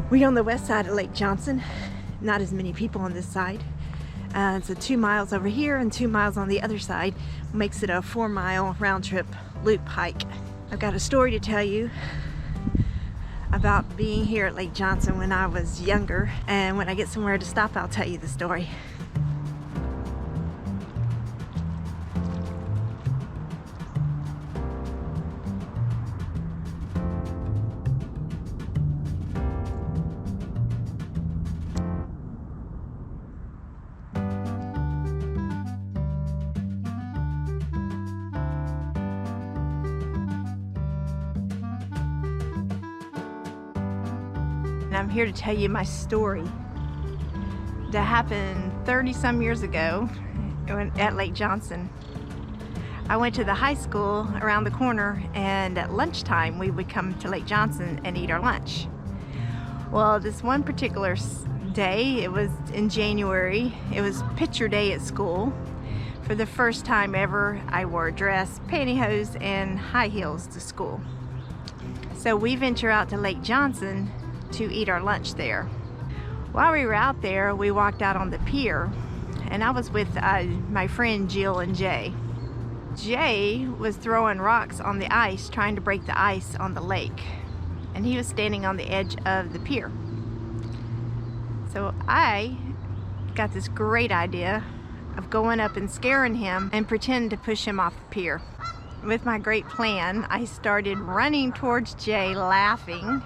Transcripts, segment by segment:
We're on the west side of Lake Johnson. Not as many people on this side. So 2 miles over here and 2 miles on the other side makes it a 4-mile round trip loop hike. I've got a story to tell you about being here at Lake Johnson when I was younger, and when I get somewhere to stop, I'll tell you the story. I'm here to tell you my story that happened 30-some years ago at Lake Johnson. I went to the high school around the corner, and at lunchtime we would come to Lake Johnson and eat our lunch. Well, this one particular day, it was in January, it was picture day at school. For the first time ever, I wore a dress, pantyhose, and high heels to school. So we venture out to Lake Johnson to eat our lunch there. While we were out there, we walked out on the pier, and I was with my friend Jill and Jay. Jay was throwing rocks on the ice, trying to break the ice on the lake, and he was standing on the edge of the pier. So I got this great idea of going up and scaring him and pretending to push him off the pier. With my great plan, I started running towards Jay, laughing,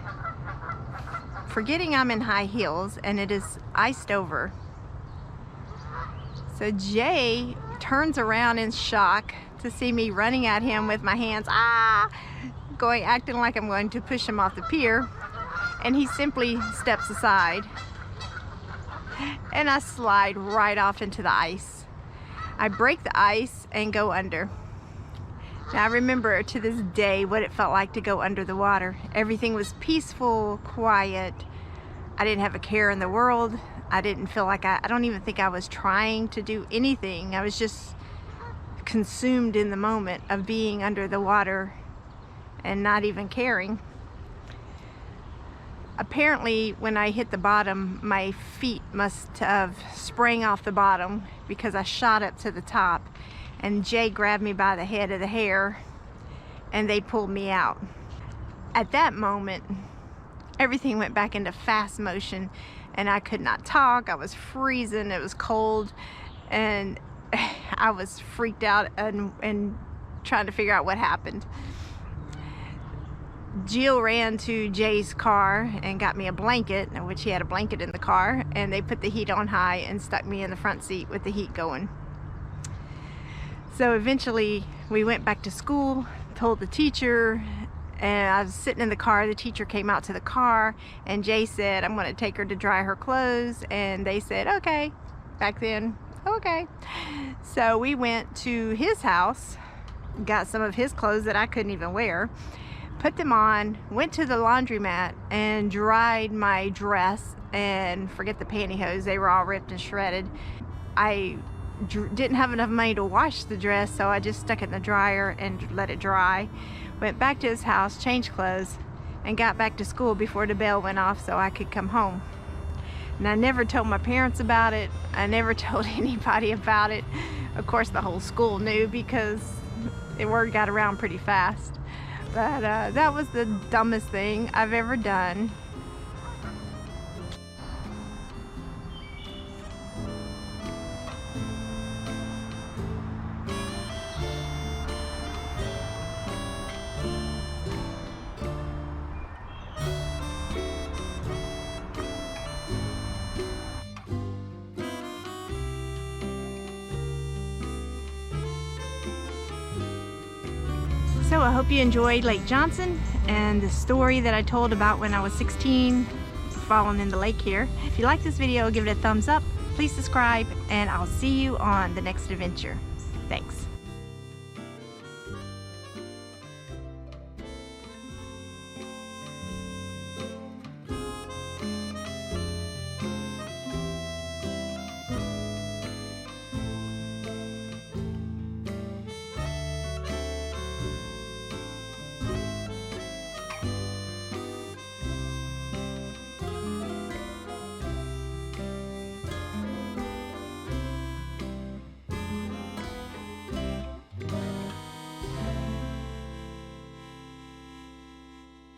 forgetting I'm in high heels and it is iced over. So Jay turns around in shock to see me running at him with my hands, acting like I'm going to push him off the pier, and he simply steps aside and I slide right off into the ice. I break the ice and go under. Now I remember to this day what it felt like to go under the water. Everything was peaceful, quiet. I didn't have a care in the world. I didn't feel like I don't even think I was trying to do anything. I was just consumed in the moment of being under the water and not even caring. Apparently, when I hit the bottom, my feet must have sprang off the bottom because I shot up to the top, and Jay grabbed me by the head of the hair and they pulled me out. At that moment, everything went back into fast motion and I could not talk. I was freezing, it was cold, and I was freaked out and trying to figure out what happened. Jill ran to Jay's car and got me a blanket, which he had a blanket in the car, and they put the heat on high and stuck me in the front seat with the heat going. So eventually we went back to school, told the teacher, and I was sitting in the car. The teacher came out to the car and Jay said, I'm going to take her to dry her clothes, and they said, okay. Back then, okay. So we went to his house, got some of his clothes that I couldn't even wear, put them on, went to the laundromat and dried my dress, and forget the pantyhose, they were all ripped and shredded. I didn't have enough money to wash the dress, so I just stuck it in the dryer and let it dry. Went back to his house, changed clothes, and got back to school before the bell went off so I could come home. And I never told my parents about it. I never told anybody about it. Of course, the whole school knew because the word got around pretty fast. But that was the dumbest thing I've ever done. So I hope you enjoyed Lake Johnson and the story that I told about when I was 16 falling in the lake here. If you like this video, give it a thumbs up, please subscribe, and I'll see you on the next adventure. Thanks.